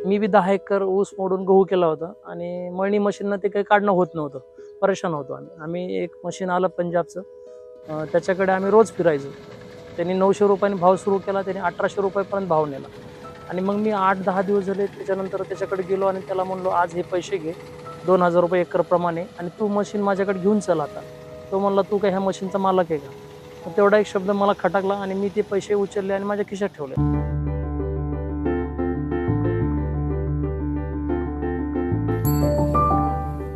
मी बी 10 acre ऊस मोडून गहू केला होता आणि मळणी मशीननं ते काही काढणं होत नव्हतं. परेशान होतो आम्ही एक मशीन आलं पंजाबचं, त्याच्याकडे आम्ही रोज फिरायचो. त्यांनी 900 रुपयांनी भाव सुरू केला, त्याने 1800 रुपयापर्यंत भाव नेला आणि मग मी 8-10 दिवस झाले त्याच्यानंतर त्याच्याकडे गेलो आणि त्याला म्हणलो, आज हे पैसे घे 2000 रुपये एकरप्रमाणे आणि तू मशीन माझ्याकडे घेऊन चल आता. तो म्हणला, तू काय ह्या मशीनचा मालक आहे का? मग तेवढा एक शब्द मला खटकला आणि मी ते पैसे उचलले आणि माझ्या खिशात ठेवले.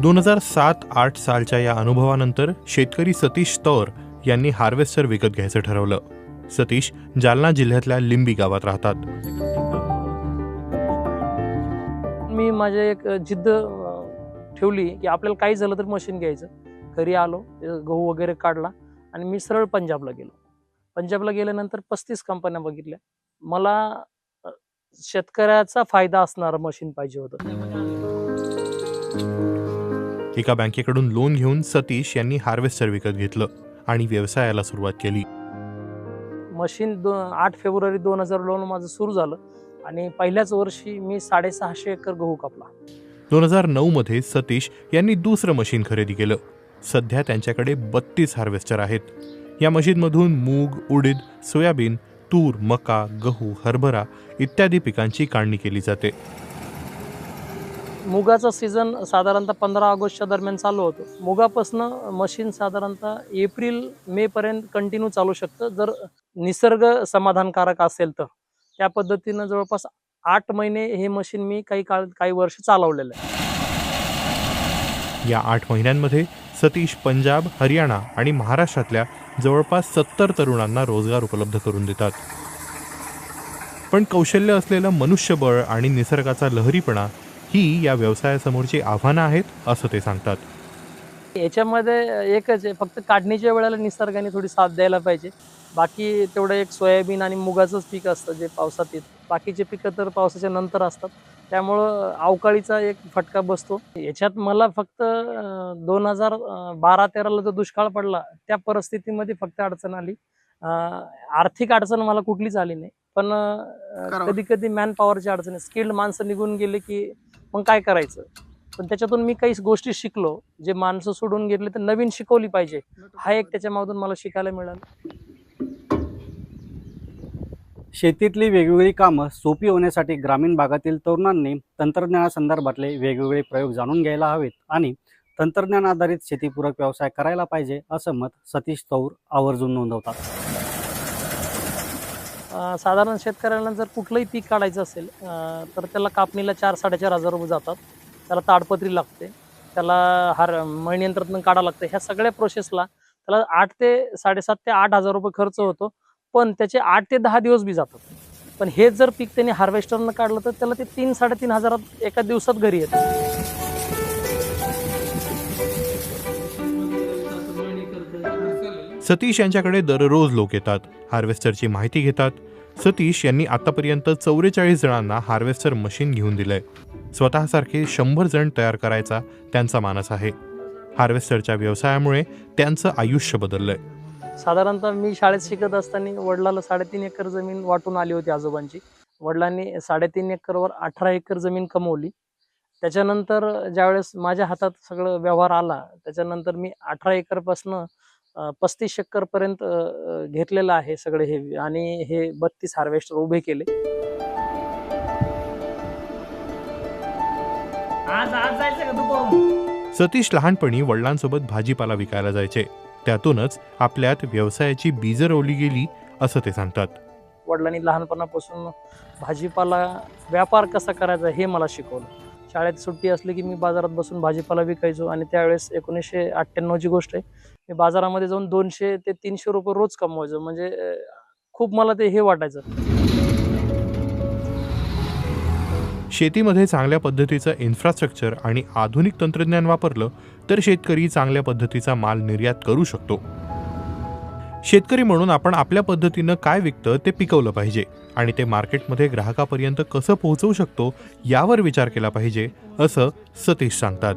2007-8 सालच्या या अनुभवानंतर शेतकरी सतीश तौर यांनी हार्वेस्टर विकत घ्यायचं ठरवलं. सतीश जालना जिल्ह्यातल्या लिंबी गावात राहतात. मी माझी एक जिद्द ठेवली की आपल्याला काही झालं तर मशीन घ्यायचं. घरी आलो, गहू वगैरे काढला आणि मी सरळ पंजाबला गेलो. पंजाबला गेल्यानंतर 35 कंपन्या बघितल्या. मला शेतकऱ्याचा फायदा असणारं मशीन पाहिजे होतं. एका बँकेकडून लोन घेऊन सतीश यांनी हार्वेस्टर विकत घेतलं आणि व्यवसायाला सुरुवात केली. मशीन 8 फेब्रुवारी 2009 माझं सुरू झालं आणि पहिल्याच वर्षी मी 650 एकर गहू कापला. 2009 मध्ये सतीश यांनी दुसरं मशीन खरेदी केलं. सध्या त्यांच्याकडे 32 हार्वेस्टर आहेत. या मशीनमधून मूग, उडीद, सोयाबीन, तूर, मका, गहू, हरभरा इत्यादी पिकांची काढणी केली जाते. मुगाचा सीझन साधारणतः 15 ऑगस्टच्या दरम्यान चालू होतो. मुगापासनं मशीन साधारणतः एप्रिल मे पर्यंत कंटिन्यू चालू शकतं, जर निसर्ग समाधानकारक असेल तर. त्या पद्धतीनं जवळपास 8 महिने हे मशीन मी काही वर्ष चालवलेलं आहे. या 8 महिन्यांमध्ये सतीश पंजाब, हरियाणा आणि महाराष्ट्रातल्या जवळपास 70 तरुणांना रोजगार उपलब्ध करून देतात. पण कौशल्य असलेलं मनुष्यबळ आणि निसर्गाचा लहरीपणा ही या व्यवसायासमोरची आव्हानं आहेत, असं ते सांगतात. याच्यामध्ये एकच आहे, फक्त काढणीच्या वेळेला निसर्गाने थोडी साथ द्यायला पाहिजे. बाकी तेवढं एक सोयाबीन आणि मुगाचंच पीक असतं जे पावसात येतं. बाकीचे पिकं तर पावसाच्या नंतर असतात, त्यामुळं अवकाळीचा एक फटका बसतो. याच्यात मला फक्त 2012-13ला जो दुष्काळ पडला त्या परिस्थितीमध्ये फक्त अडचण आली. आर्थिक अडचण मला कुठलीच आली नाही, पण कधी कधी मॅन पॉवरची अडचण आहे. स्किल्ड माणसं निघून गेले की मग काय करायचं. पण त्याच्यातून मी काही गोष्टी शिकलो. जे माणसं सोडून गेले तर नवीन शिकवली पाहिजे, हा एक त्याच्यामधून मला शिकायला मिळालं. शेतीतली वेगवेगळी कामं सोपी होण्यासाठी ग्रामीण भागातील तरुणांनी तंत्रज्ञानासंदर्भातले वेगवेगळे प्रयोग जाणून घ्यायला हवेत आणि तंत्रज्ञान आधारित शेतीपूरक व्यवसाय करायला पाहिजे, असं मत सतीश तौर आवर्जून नोंदवतात. साधारण शेतकऱ्यांना जर कुठलंही पीक काढायचं असेल तर त्याला कापणीला 4-4.5 रुपये जातात. त्याला ताडपत्री लागते, त्याला मळणी यंत्रातून काढावं लागतं. ह्या सगळ्या प्रोसेसला त्याला 7,500 ते 8,000 रुपये खर्च होतो, पण त्याचे 8 ते 10 दिवस बी जातात. पण हे जर पीक त्यांनी हार्वेस्टरनं काढलं तर त्याला ते 3-3.5 हजारात एका दिवसात घरी येतं. सतीश यांच्याकडे दररोज लोक येतात, हार्वेस्टरची माहिती घेतात. सतीश यांनी आतापर्यंत 44 जणांना हार्वेस्टर मशीन घेऊन दिलंय. स्वतःसारखे 100 जण तयार करायचा त्यांचा मानस आहे. हार्वेस्टरच्या व्यवसायामुळे त्यांचं आयुष्य बदललंय. साधारणतः मी शाळेत शिकत असताना वडिलाला 3.5 एकर जमीन वाटून आली होती आजोबांची. वडिलांनी 3.5 एकरवर 18 एकर जमीन कमवली. त्याच्यानंतर ज्यावेळेस माझ्या हातात सगळं व्यवहार आला, त्याच्यानंतर मी 18 एकरपासनं 35 एकरपर्यंत घेतलेलं आहे सगळे हे, आणि हे 32 हार्वेस्टर उभे केले. सतीश लहानपणी वडिलांसोबत भाजीपाला विकायला जायचे. त्यातूनच आपल्यात व्यवसायाची बीजं रोवली गेली, असं ते सांगतात. वडिलांनी लहानपणापासून भाजीपाला व्यापार कसा करायचा हे मला शिकवलं. शाळेत सुट्टी असली की मी बाजारात बसून भाजीपाला विकायचो आणि त्यावेळेस 1998ची गोष्ट आहे. मी बाजारामध्ये जाऊन 200 ते 300 रुपये रोज कमवायचो. म्हणजे खूप मला ते हे वाटायचं. शेतीमध्ये चांगल्या पद्धतीचं इन्फ्रास्ट्रक्चर आणि आधुनिक तंत्रज्ञान वापरलं तर शेतकरी चांगल्या पद्धतीचा माल निर्यात करू शकतो. शेतकरी म्हणून आपण आपल्या पद्धतीनं काय विकतं ते पिकवलं पाहिजे आणि ते मार्केटमध्ये ग्राहकापर्यंत कसं पोहोचवू शकतो यावर विचार केला पाहिजे, असं सतीश सांगतात.